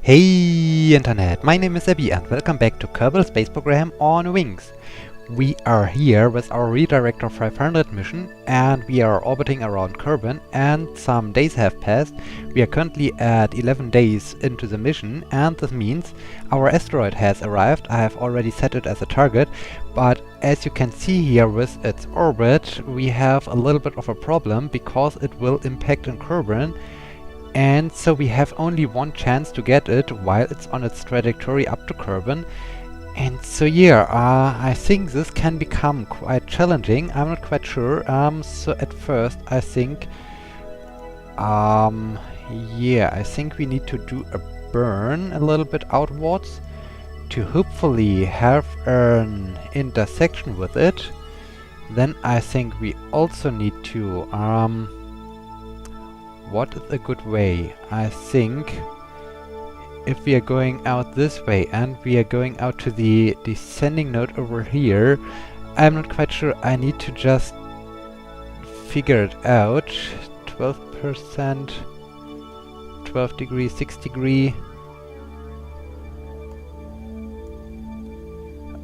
Hey Internet, my name is Abby and welcome back to Kerbal Space Program on Wings. We are here with our Redirector 500 mission and we are orbiting around Kerbin, and some days have passed. We are currently at 11 days into the mission, and this means our asteroid has arrived. I have already set it as a target, but as you can see here with its orbit, we have a little bit of a problem because it will impact in Kerbin. And so we have only one chance to get it while it's on its trajectory up to Kerbin. And so yeah, I think this can become quite challenging. I'm not quite sure. So at first I think yeah, I think we need to do a burn a little bit outwards to hopefully have an intersection with it. Then I think we also need to what is a good way? I think if we are going out this way and we are going out to the descending node over here, I'm not quite sure. I need to just figure it out. 12%, 12 degrees, 6 degree.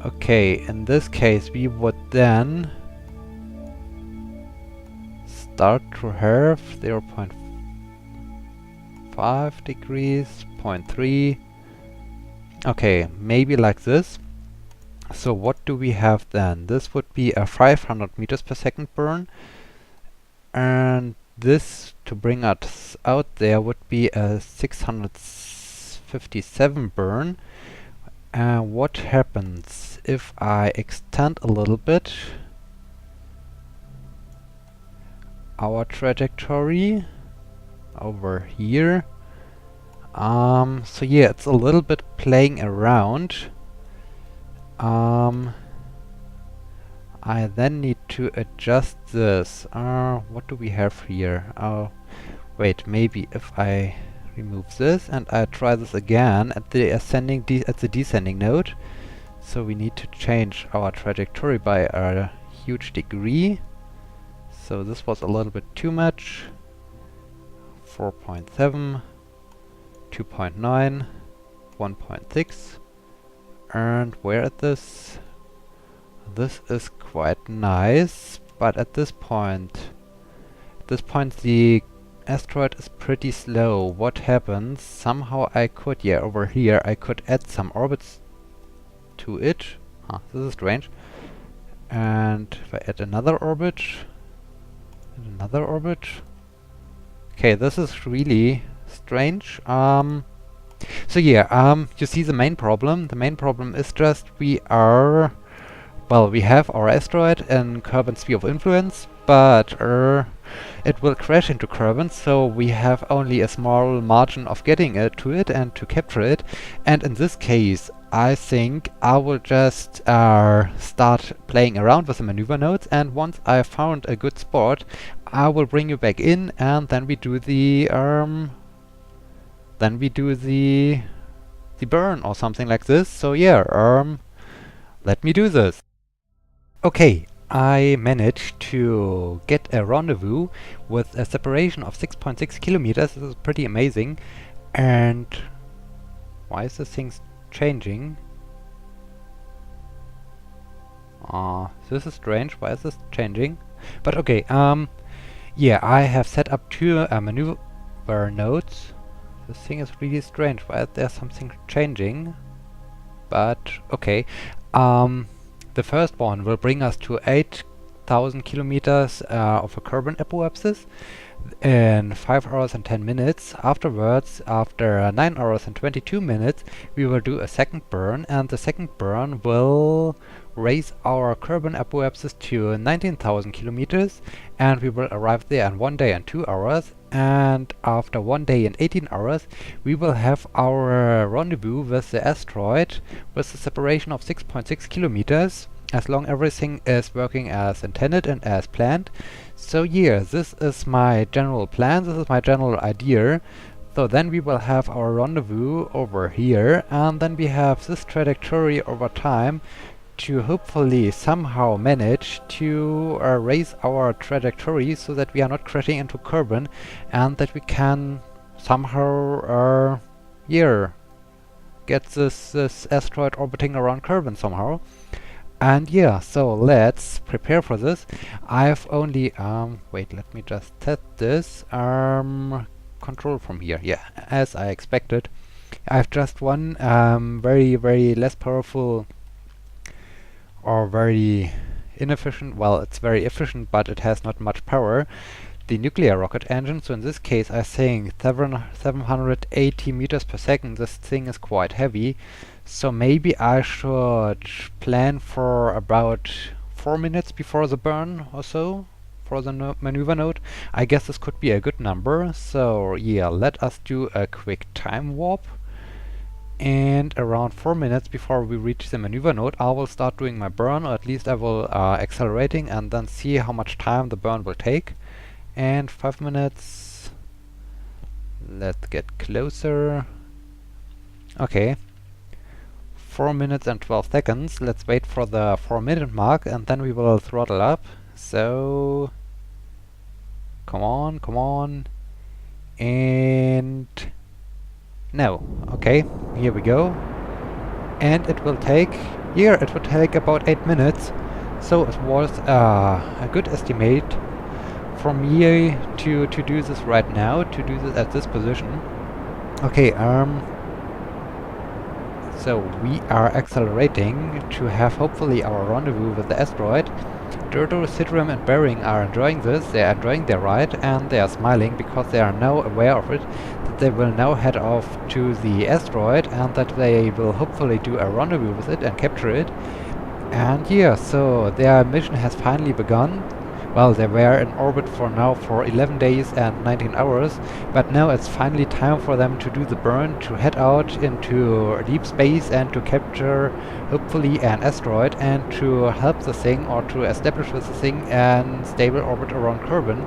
Okay, in this case we would then start to have 0.5 degrees, 0.3. Okay, maybe like this. So what do we have then? This would be a 500 meters per second burn, and this to bring us out there would be a 657 burn. What happens if I extend a little bit our trajectory over here? So yeah, it's a little bit playing around. I then need to adjust this. What do we have here? Wait, maybe if I remove this and I try this again at the descending node. So we need to change our trajectory by a huge degree. So this was a little bit too much. 4.7, 2.9, 1.6, and where at this? This is quite nice, but at this point the asteroid is pretty slow. What happens? Somehow I could, yeah, over here I could add some orbits to it. This is strange. And if I add another orbit, and another orbit. Okay, this is really strange. So yeah, you see the main problem. The main problem is just we have our asteroid in Kerbin's sphere of influence, but it will crash into Kerbin, so we have only a small margin of getting it to it and to capture it. And in this case, I think I will just start playing around with the maneuver nodes, and once I found a good spot, I will bring you back in, and then we do the burn or something like this. So yeah, let me do this. Okay, I managed to get a rendezvous with a separation of 6.6 kilometers. This is pretty amazing. And why is this thing changing? This is strange. Why is this changing? But okay, yeah, I have set up two maneuver nodes. This thing is really strange. Why is there something changing? But okay. The first one will bring us to 8,000 kilometers of a Kerbin apoapsis in 5 hours and 10 minutes. Afterwards, after 9 hours and 22 minutes, we will do a second burn, and the second burn will raise our Kerbin apoapsis to 19,000 kilometers, and we will arrive there in 1 day and 2 hours. And after 1 day and 18 hours, we will have our rendezvous with the asteroid with a separation of 6.6 kilometers, as long everything is working as intended and as planned. So yeah, this is my general plan, this is my general idea. So then we will have our rendezvous over here, and then we have this trajectory over time to hopefully somehow manage to raise our trajectory so that we are not crashing into Kerbin, and that we can somehow get this asteroid orbiting around Kerbin somehow. And yeah, so let's prepare for this. I've only wait, let me just set this control from here. Yeah, as I expected. I've just one very less powerful or very inefficient, well, it's very efficient, but it has not much power, the nuclear rocket engine. So in this case I think 780 meters per second. This thing is quite heavy, so maybe I should plan for about 4 minutes before the burn or so for the maneuver node. I guess this could be a good number. So yeah, let us do a quick time warp, and around 4 minutes before we reach the maneuver node I will start doing my burn, or at least I will accelerating, and then see how much time the burn will take. And 5 minutes, let's get closer. Okay, 4 minutes and 12 seconds. Let's wait for the 4-minute mark and then we will throttle up. So come on, and no. Okay, here we go. And it will take, it will take about 8 minutes. So it was a good estimate for me to do this right now, to do this at this position. Okay, so we are accelerating to have hopefully our rendezvous with the asteroid. Durdo, Sidram and Bering are enjoying this. They are enjoying their ride and they are smiling because they are now aware of it, that they will now head off to the asteroid and that they will hopefully do a rendezvous with it and capture it. And yeah, so their mission has finally begun. Well, they were in orbit for now for 11 days and 19 hours, but now it's finally time for them to do the burn, to head out into deep space and to capture hopefully an asteroid and to help the thing, or to establish with the thing an stable orbit around Kerbin,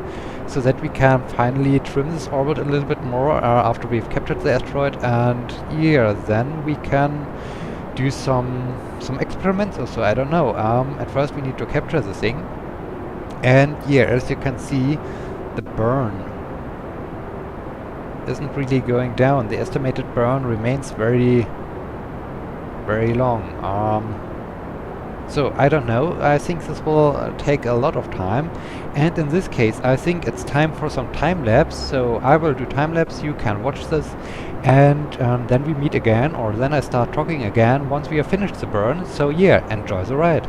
so that we can finally trim this orbit a little bit more after we've captured the asteroid. And yeah, then we can do some experiments or so, I don't know. At first we need to capture the thing. And yeah, as you can see, the burn isn't really going down. The estimated burn remains very long. So I don't know. I think this will take a lot of time. And in this case, I think it's time for some time lapse. So I will do time lapse. You can watch this, and then we meet again, or then I start talking again once we have finished the burn. So yeah, enjoy the ride.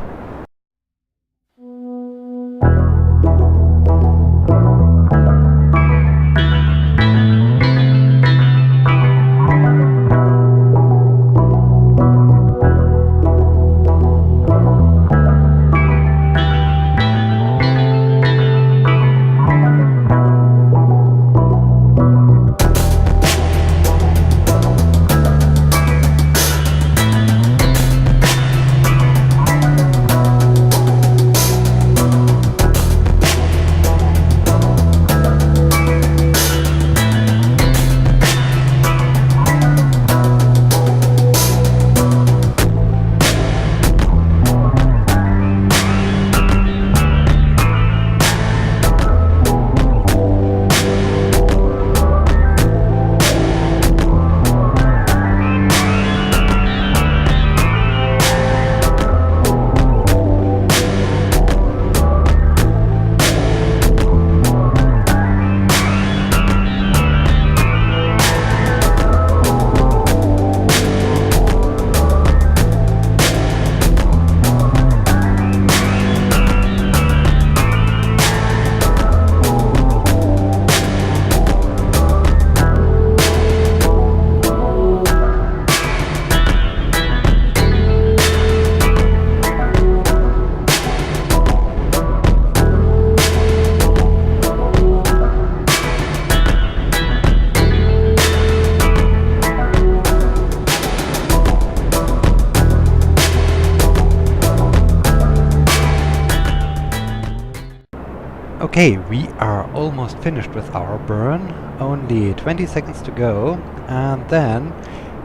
Okay, we are almost finished with our burn, only 20 seconds to go, and then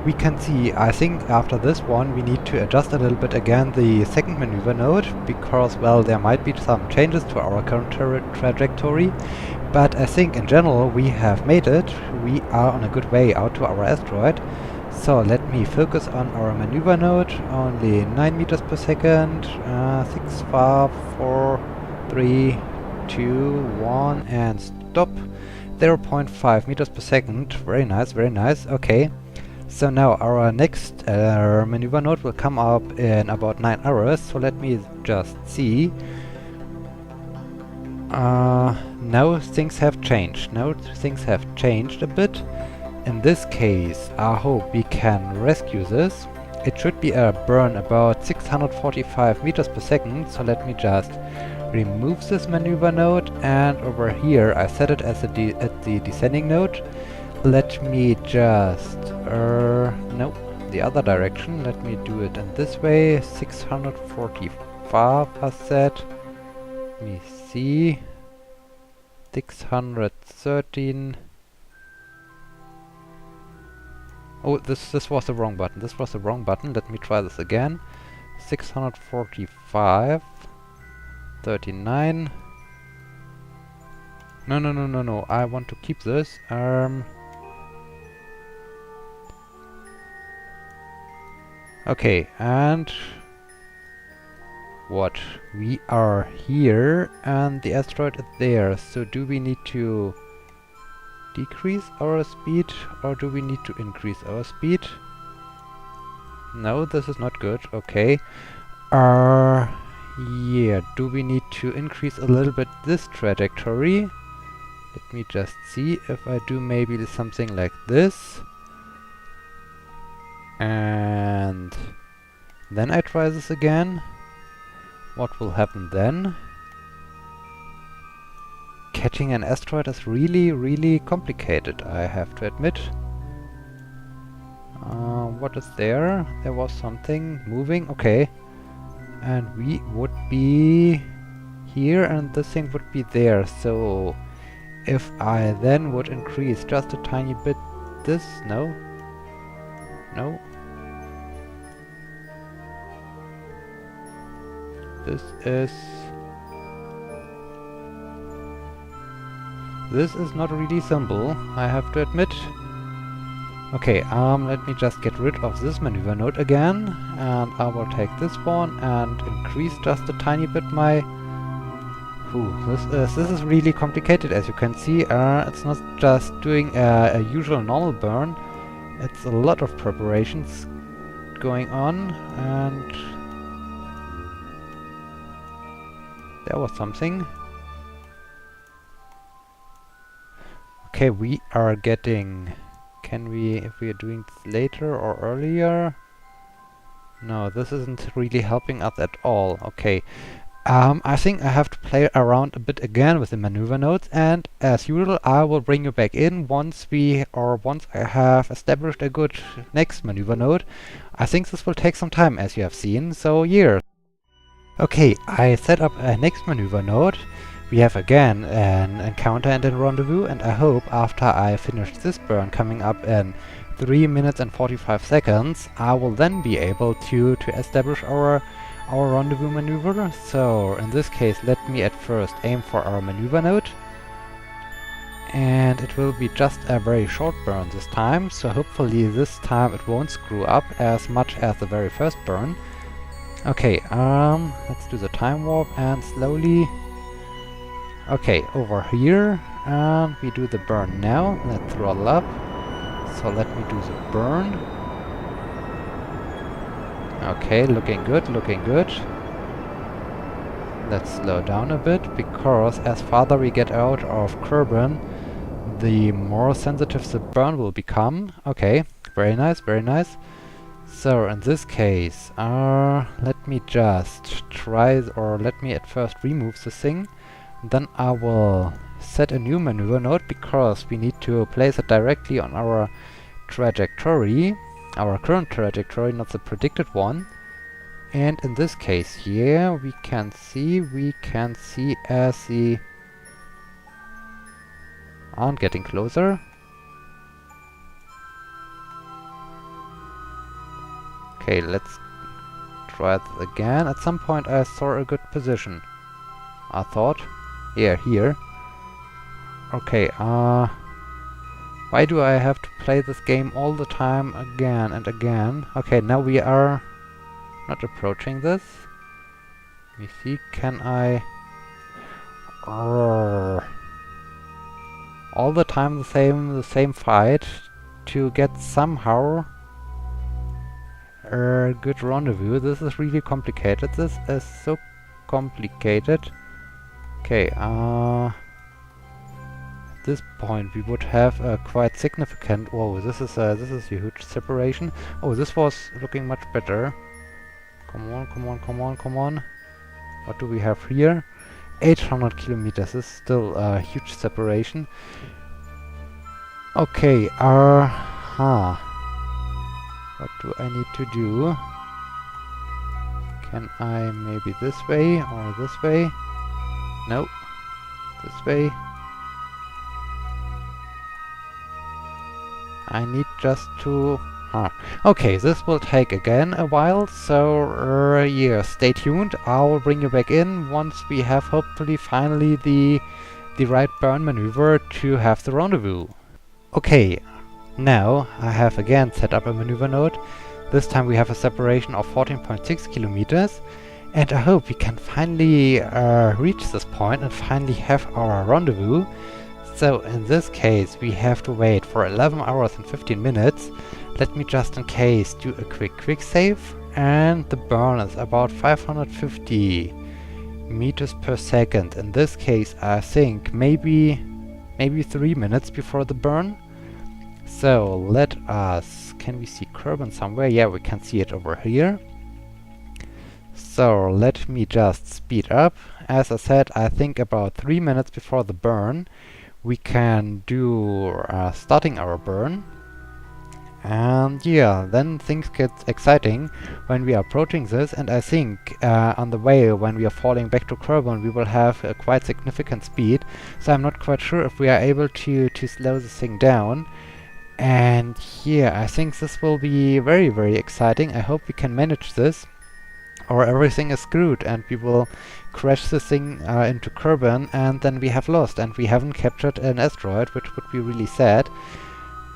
we can see, I think after this one we need to adjust a little bit again the second maneuver node, because, well, there might be some changes to our current trajectory, but I think in general we have made it. We are on a good way out to our asteroid. So let me focus on our maneuver node. Only 9 meters per second. 6, 5, 4, 3, 2, 1, and stop. 0.5 meters per second. Very nice, very nice. Okay. So now our next maneuver node will come up in about 9 hours. So let me just see. Now things have changed. Now things have changed a bit. In this case, I hope we can rescue this. It should be a burn about 645 meters per second, so let me just remove this maneuver node, and over here I set it as at the descending node. Let me just... no, the other direction. Let me do it in this way. 645 I said. Let me see. 613... Oh, this was the wrong button. This was the wrong button. Let me try this again. 645, 39. No. I want to keep this. Okay, and what? We are here, and the asteroid is there. So do we need to decrease our speed, or do we need to increase our speed? No, this is not good. Okay. Yeah, do we need to increase a little bit this trajectory? Let me just see if I do maybe something like this. And then I try this again. What will happen then? Catching an asteroid is really complicated, I have to admit. What is there? There was something moving, okay. And we would be here and this thing would be there, so if I then would increase just a tiny bit this, no. This is not really simple, I have to admit. Okay, let me just get rid of this maneuver node again, and I will take this one and increase just a tiny bit my... this is really complicated, as you can see. It's not just doing a usual normal burn, it's a lot of preparations going on, and... there was something. Okay, we are getting... Can we, if we are doing this later or earlier? No, this isn't really helping us at all. Okay. I think I have to play around a bit again with the maneuver nodes, and as usual I will bring you back in once I have established a good next maneuver node. I think this will take some time, as you have seen, so yeah. Okay, I set up a next maneuver node. We have again an encounter and a rendezvous, and I hope after I finish this burn coming up in 3 minutes and 45 seconds, I will then be able to establish our rendezvous maneuver. So in this case, let me at first aim for our maneuver node, and it will be just a very short burn this time, so hopefully this time it won't screw up as much as the very first burn. Okay, let's do the time warp and slowly... Okay, over here, and we do the burn now. Let's throttle up. So let me do the burn. Okay, looking good, looking good. Let's slow down a bit, because as farther we get out of Kerbin, the more sensitive the burn will become. Okay, very nice, very nice. So in this case, let me just try, or let me at first remove the thing. Then I will set a new maneuver node, because we need to place it directly on our trajectory, our current trajectory, not the predicted one. And in this case here, we can see as the... I'm getting closer. Okay, let's try it again. At some point I saw a good position, I thought. Yeah, here. Okay, Why do I have to play this game all the time again and again? Okay, now we are not approaching this. Let me see, can I... all the time the same fight to get somehow a good rendezvous. This is really complicated. This is so complicated. Okay, at this point we would have a quite significant... Whoa, this is a huge separation. Oh, this was looking much better. Come on, come on, come on, come on. What do we have here? 800 kilometers is still a huge separation. Okay, what do I need to do? Can I maybe this way or this way? No, this way. I need just to... Okay, this will take again a while, so yeah, stay tuned. I'll bring you back in once we have hopefully finally the right burn maneuver to have the rendezvous. Okay, now I have again set up a maneuver node. This time we have a separation of 14.6 kilometers, and I hope we can finally reach this point and finally have our rendezvous. So in this case we have to wait for 11 hours and 15 minutes. Let me just in case do a quick save, and the burn is about 550 meters per second. In this case I think maybe 3 minutes before the burn. So let us... Can we see Kerbin somewhere? Yeah, we can see it over here. So let me just speed up. As I said, I think about 3 minutes before the burn we can do starting our burn. And yeah, then things get exciting when we are approaching this, and I think on the way when we are falling back to Kerbin we will have a quite significant speed, so I'm not quite sure if we are able to slow this thing down. And yeah, I think this will be very exciting. I hope we can manage this, or everything is screwed and we will crash this thing into Kerbin and then we have lost and we haven't captured an asteroid, which would be really sad.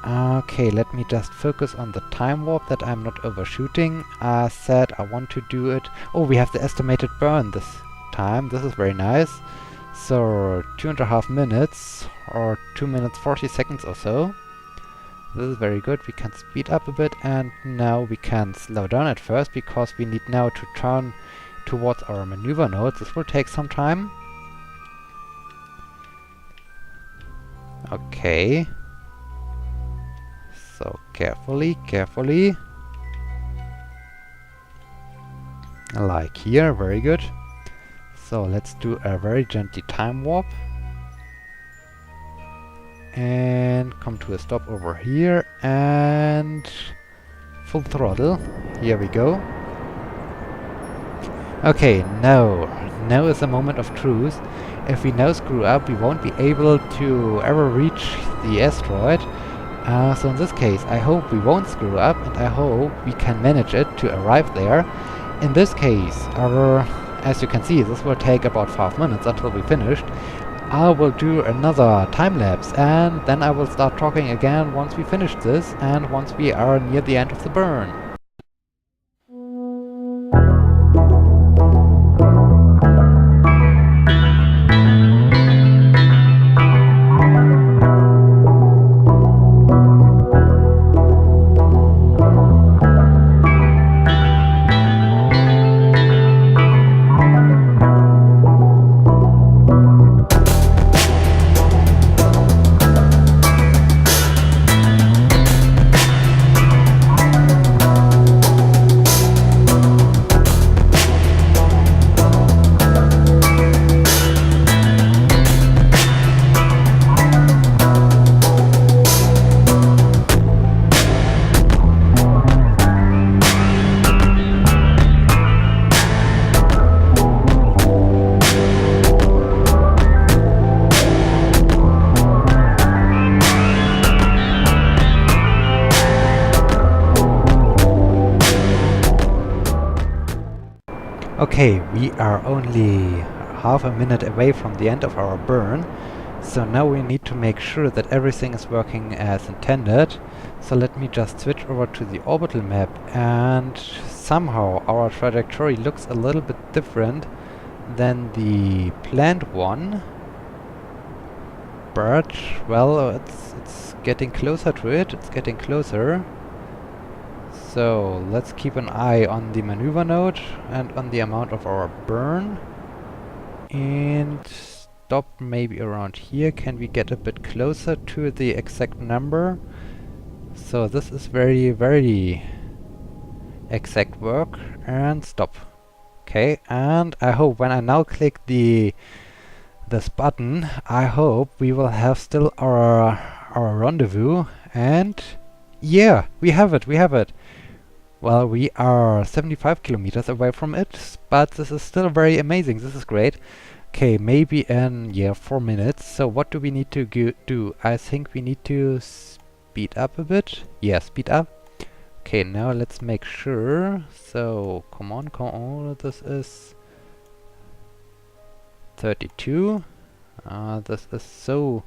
Okay, let me just focus on the time warp that I'm not overshooting. I said I want to do it... Oh, we have the estimated burn this time. This is very nice. So 2.5 minutes or 2 minutes 40 seconds or so. This is very good. We can speed up a bit, and now we can slow down at first because we need now to turn towards our maneuver node. This will take some time. Okay. So carefully. Like here, very good. So let's do a very gently time warp. And come to a stop over here and full throttle. Here we go. Okay, now is the moment of truth. If we now screw up, we won't be able to ever reach the asteroid. So in this case, I hope we won't screw up, and I hope we can manage it to arrive there. In this case, as you can see, this will take about 5 minutes until we finished. I will do another time lapse, and then I will start talking again once we finish this and once we are near the end of the burn. Okay, we are only half a minute away from the end of our burn, So now we need to make sure that everything is working as intended. So let me just switch over to the orbital map, and somehow our trajectory looks a little bit different than the planned one. But, well, it's getting closer to it, it's getting closer. So let's keep an eye on the maneuver node and on the amount of our burn. And stop maybe around here. Can we get a bit closer to the exact number? So this is very, very exact work. And stop. Okay, and I hope when I now click this button, I hope we will have still our rendezvous. And yeah, we have it, we have it. Well, we are 75 kilometers away from it, but this is still very amazing. This is great. Okay, maybe in, yeah, 4 minutes. So what do we need to do? I think we need to speed up a bit. Yeah, speed up. Okay, now let's make sure. So, come on, come on. This is 32. This is so...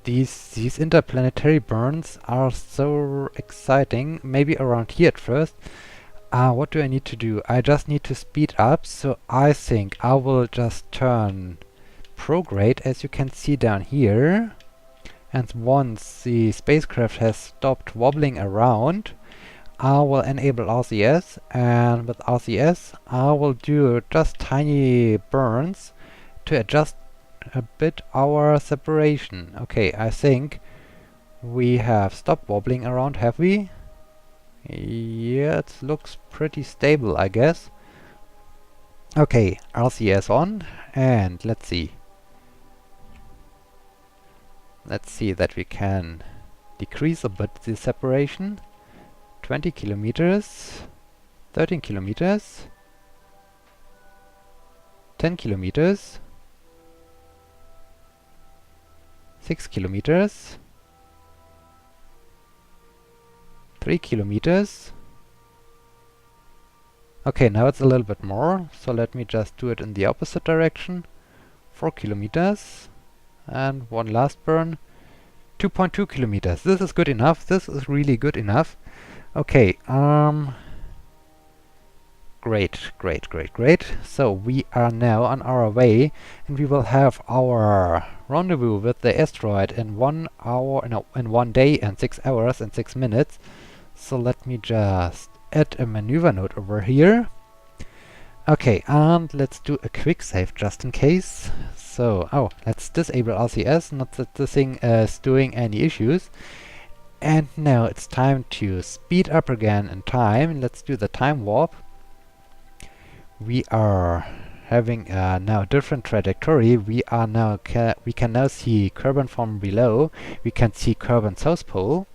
These interplanetary burns are so exciting. Maybe around here at first. What do I need to do? I just need to speed up, so I think I will just turn prograde, as you can see down here. And once the spacecraft has stopped wobbling around, I will enable RCS, and with RCS I will do just tiny burns to adjust a bit our separation. Okay, I think we have stopped wobbling around, have we? Yeah, it looks pretty stable, I guess. Okay, RCS on, and let's see. Let's see that we can decrease a bit the separation. 20 kilometers, 13 kilometers, 10 kilometers, 6 kilometers, 3 kilometers. Okay, now it's a little bit more, so let me just do it in the opposite direction. 4 kilometers, and one last burn. 2.2 kilometers. This is good enough. This is really good enough. Okay, great, great, great, great. So we are now on our way, and we will have our rendezvous with the asteroid in 1 hour, no, in 1 day and 6 hours and 6 minutes. So let me just add a maneuver node over here. Okay, and let's do a quick save just in case. So, let's disable RCS, not that the thing is doing any issues. And now it's time to speed up again in time. Let's do the time warp. We are having now a different trajectory. We are now we can now see Kerbin from below. We can see Kerbin South Pole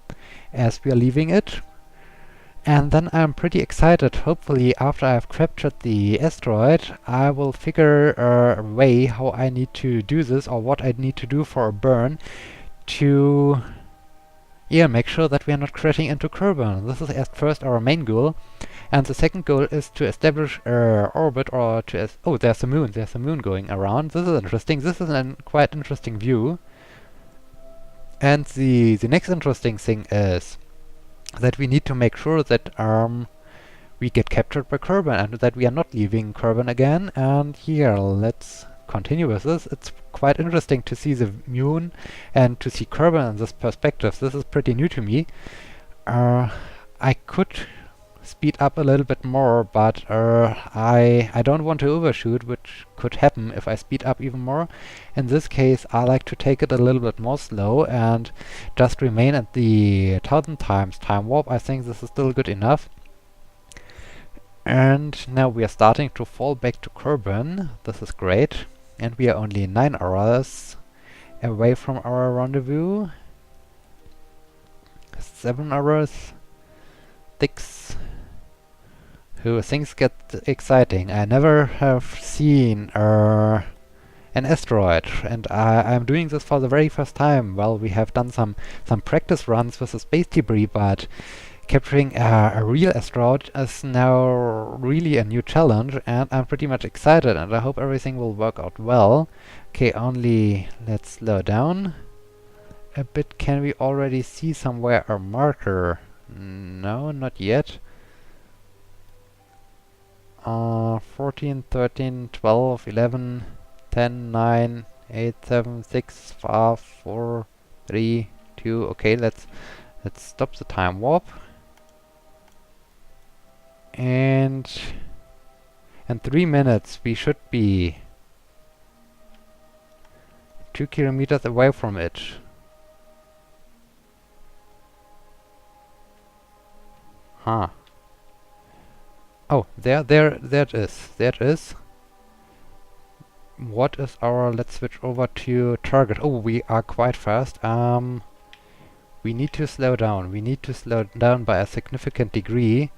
as we are leaving it. And then I'm pretty excited. Hopefully after I've captured the asteroid, I will figure a way how I need to do this, or what I need to do for a burn to make sure that we are not crashing into Kerbin. This is at first our main goal. And the second goal is to establish orbit, or to there's the moon going around. This is interesting. This is a quite interesting view. And the next interesting thing is that we need to make sure that we get captured by Kerbin, and that we are not leaving Kerbin again. And here, let's continue with this. It's quite interesting to see the moon and to see Kerbin in this perspective. This is pretty new to me. I could speed up a little bit more, but I don't want to overshoot, which could happen if I speed up even more. In this case, I like to take it a little bit more slow and just remain at the 1000 times time warp. I think this is still good enough. And now we are starting to fall back to Kerbin. This is great. And we are only 9 hours away from our rendezvous. 7 hours. 6. Things get exciting. I never have seen an asteroid, and I'm doing this for the very first time. Well, we have done some practice runs with the space debris, but capturing a real asteroid is now really a new challenge, and I'm pretty much excited, and I hope everything will work out well. Okay, only let's slow down a bit. Can we already see somewhere a marker? No, not yet. 14, 13, 12, 11, 10, 9, 8, 7, 6, 5, 4, 3, 2. Okay, let's stop the time warp. And in 3 minutes we should be 2 kilometers away from it. Huh. Oh, there it is. There it is. What is our... Let's switch over to target. Oh, we are quite fast. We need to slow down. We need to slow down by a significant degree.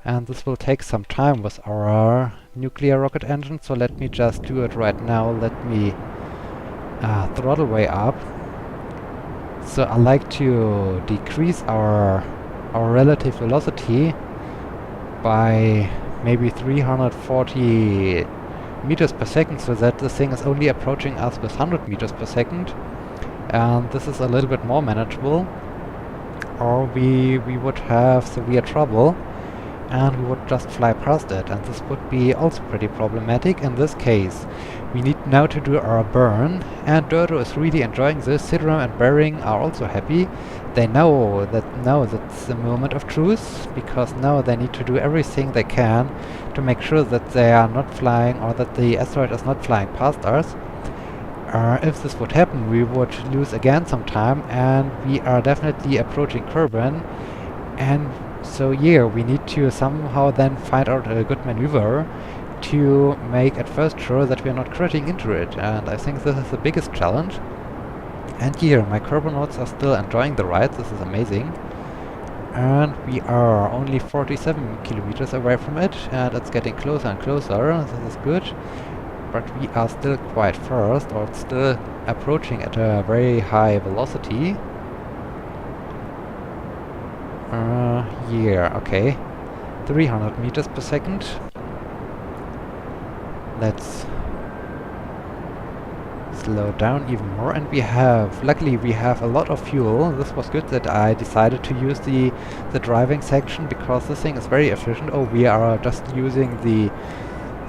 And this will take some time with our nuclear rocket engine. So let me just do it right now. Let me throttle way up. So I like to decrease our relative velocity by maybe 340 meters per second, so that the thing is only approaching us with 100 meters per second. And this is a little bit more manageable, or we would have severe trouble and we would just fly past it, and this would be also pretty problematic. In this case, we need now to do our burn, and Dodo is really enjoying this. Sidram and Bering are also happy. They know that's the moment of truth, because now they need to do everything they can to make sure that they are not flying, or that the asteroid is not flying past us. If this would happen, we would lose again some time, and we are definitely approaching Kerbin. And so yeah, we need to somehow then find out a good maneuver to make at first sure that we are not crashing into it, and I think this is the biggest challenge. And here, my Kerbinauts are still enjoying the ride. This is amazing. And we are only 47 kilometers away from it, and it's getting closer and closer. This is good. But we are still quite fast, or still approaching at a very high velocity. Yeah, okay. 300 meters per second. Let's slow down even more, and luckily we have a lot of fuel. This was good that I decided to use the driving section, because this thing is very efficient. Oh, we are just using the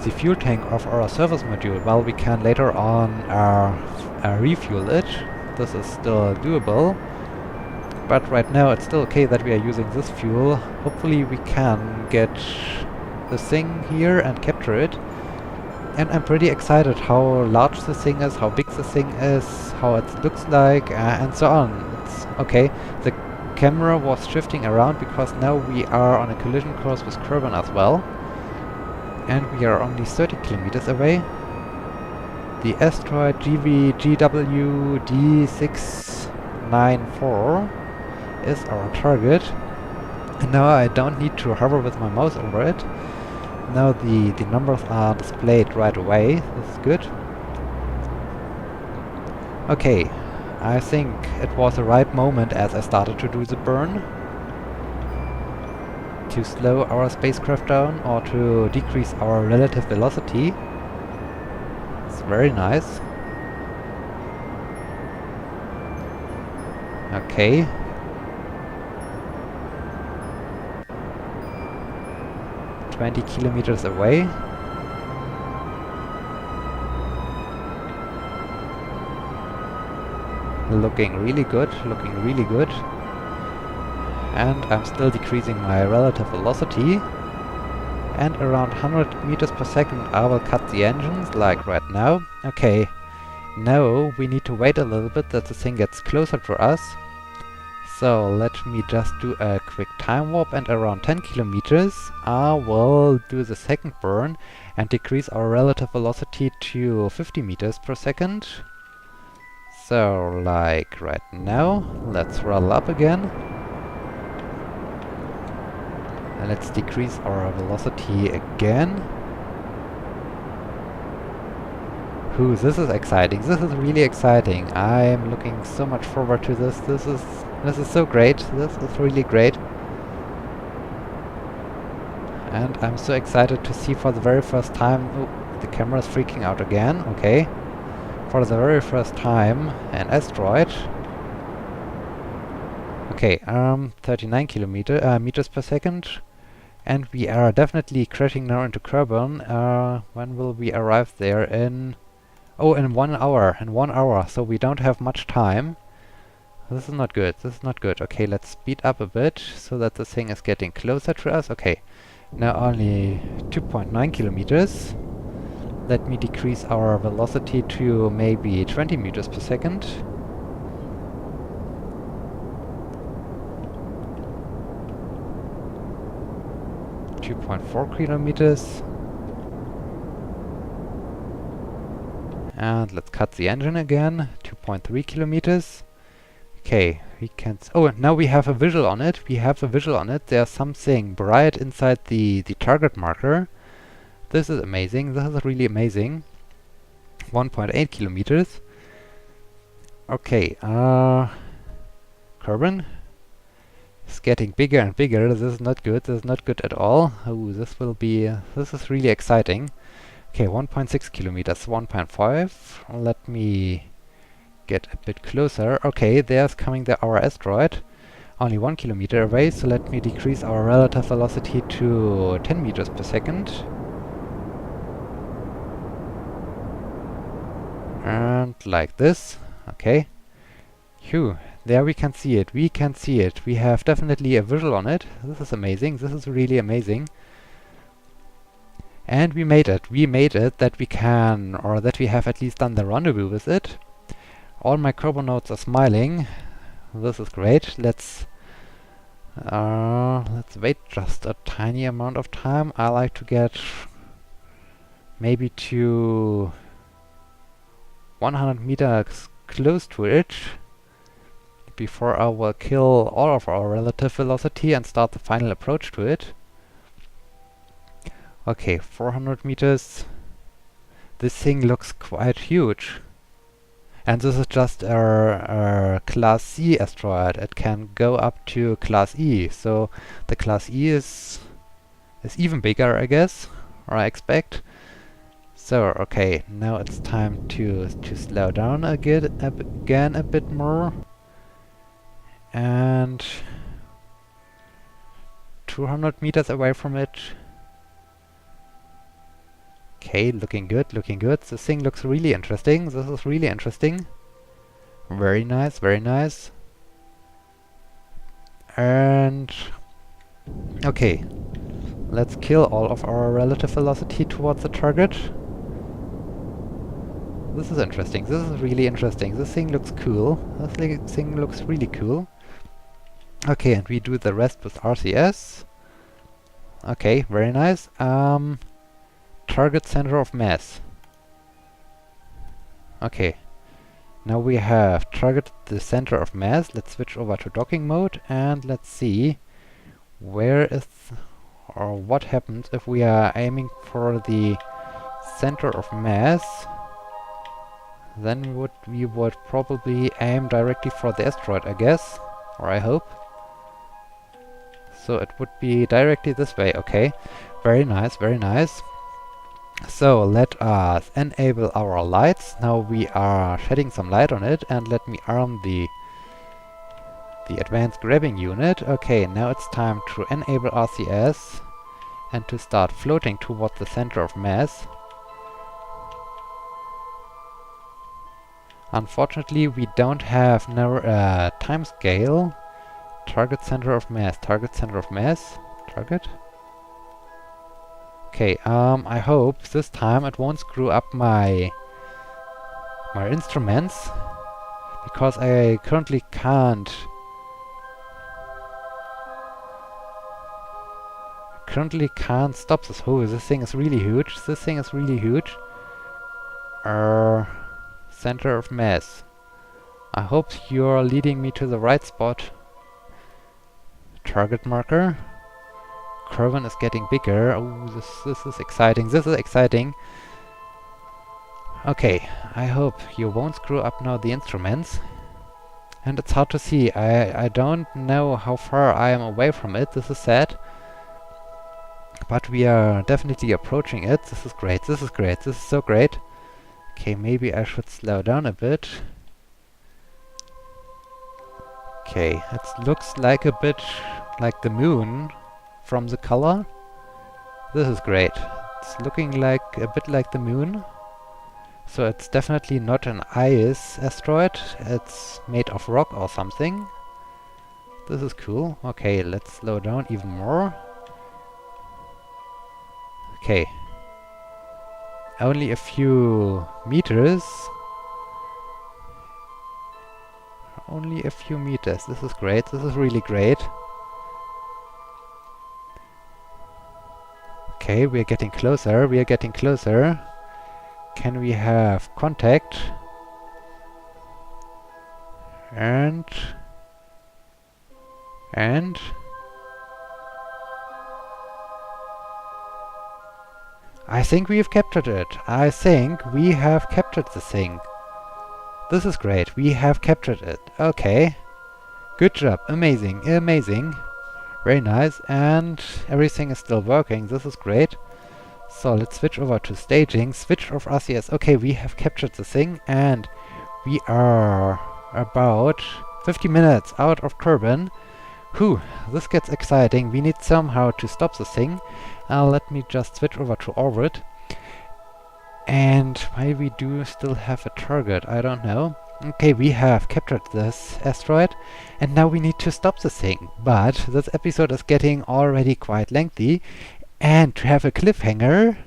fuel tank of our service module. Well, we can later on refuel it. This is still doable. But right now it's still okay that we are using this fuel. Hopefully we can get the thing here and capture it. And I'm pretty excited how large the thing is, how big the thing is, how it looks like, and so on. It's okay. The camera was shifting around because now we are on a collision course with Kerbin as well. And we are only 30 kilometers away. The asteroid GWD 694 is our target. And now I don't need to hover with my mouse over it. Now the numbers are displayed right away. This is good. Okay, I think it was the right moment as I started to do the burn to slow our spacecraft down, or to decrease our relative velocity. It's very nice. Okay. "20 kilometers away. Looking really good, looking really good. And I'm still decreasing my relative velocity. And around 100 meters per second I will cut the engines, like right now. Okay, now we need to wait a little bit that the thing gets closer to us. So let me just do a quick time warp, and around 10 kilometers I will do the second burn and decrease our relative velocity to 50 meters per second. So like right now, let's roll up again. And let's decrease our velocity again. Ooh, this is exciting. This is really exciting. I'm looking so much forward to this. This is so great. This is really great. And I'm so excited to see for the very first time... Oh, the camera's freaking out again. Okay. for the very first time an asteroid. Okay, 39 meters per second. And we are definitely crashing now into Kerbin. When will we arrive there? In 1 hour. In 1 hour. So we don't have much time. This is not good. This is not good. Okay, let's speed up a bit so that the thing is getting closer to us. Okay, now only 2.9 kilometers. Let me decrease our velocity to maybe 20 meters per second. .4 kilometers. And let's cut the engine again. 2.3 kilometers. Okay, we can... oh, now we have a visual on it. We have a visual on it. There's something bright inside the target marker. This is amazing. This is really amazing. 1.8 kilometers. Okay, Kerbin. It's getting bigger and bigger. This is not good. This is not good at all. Oh, this will be... this is really exciting. Okay, 1.6 kilometers, 1.5. Let me get a bit closer. Okay, there's coming our asteroid. Only 1 kilometer away, so let me decrease our relative velocity to 10 meters per second. And like this. Okay. Phew. There we can see it. We can see it. We have definitely a visual on it. This is amazing. This is really amazing. And we made it. We made it that we can, or that we have at least done the rendezvous with it. All my Kerbal are smiling. This is great. Let's wait just a tiny amount of time. I like to get maybe to 100 meters close to it before I will kill all of our relative velocity and start the final approach to it. Okay, 400 meters. This thing looks quite huge. And this is just a Class C asteroid. It can go up to Class E. So the Class E is even bigger, I guess, or I expect. So, okay, now it's time to slow down again a bit more. And 200 meters away from it. Okay, looking good, looking good. This thing looks really interesting. This is really interesting. Very nice, very nice. And okay, let's kill all of our relative velocity towards the target. This is interesting. This is really interesting. This thing looks cool. This thing looks really cool. Okay, and we do the rest with RCS. Okay, very nice. Target center of mass. Okay. Now we have targeted the center of mass. Let's switch over to docking mode and let's see where is or what happens if we are aiming for the center of mass. Then we would probably aim directly for the asteroid, I guess, or I hope. So it would be directly this way. Okay, very nice, very nice. So let us enable our lights. Now we are shedding some light on it, and let me arm the advanced grabbing unit. Okay, now it's time to enable RCS and to start floating toward the center of mass. Unfortunately, we don't have no time scale. Target center of mass, target center of mass, target. Okay, I hope this time it won't screw up my instruments, because I currently can't stop this. Oh, this thing is really huge. This thing is really huge. Center of mass. I hope you're leading me to the right spot. Target marker. Kerbin is getting bigger. Oh, this is exciting. This is exciting. Okay, I hope you won't screw up now the instruments. And it's hard to see. I don't know how far I am away from it. This is sad. But we are definitely approaching it. This is great. This is great. This is so great. Okay, maybe I should slow down a bit. Okay, it looks like a bit like the moon from the color. This is great. It's looking like a bit like the moon. So it's definitely not an ice asteroid. It's made of rock or something. This is cool. Okay, let's slow down even more. Okay. Only a few meters. Only a few meters. This is great. This is really great. Okay, we are getting closer. We are getting closer. Can we have contact? And I think we have captured it. I think we have captured the thing. This is great. We have captured it. Okay. Good job. Amazing. Amazing. Very nice. And everything is still working. This is great. So let's switch over to staging. Switch off RCS. Okay, we have captured the thing. And we are about 50 minutes out of Kerbin. Whew, this gets exciting. We need somehow to stop the thing. Let me just switch over to orbit. And maybe we do still have a target, I don't know. Okay, we have captured this asteroid, and now we need to stop the thing. But this episode is getting already quite lengthy, and to have a cliffhanger,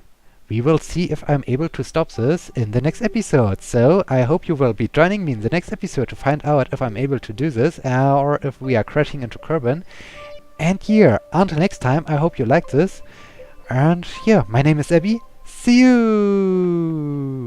we will see if I'm able to stop this in the next episode. So I hope you will be joining me in the next episode to find out if I'm able to do this, or if we are crashing into Kerbin. And yeah, until next time, I hope you like this. And yeah, my name is Abby. See you!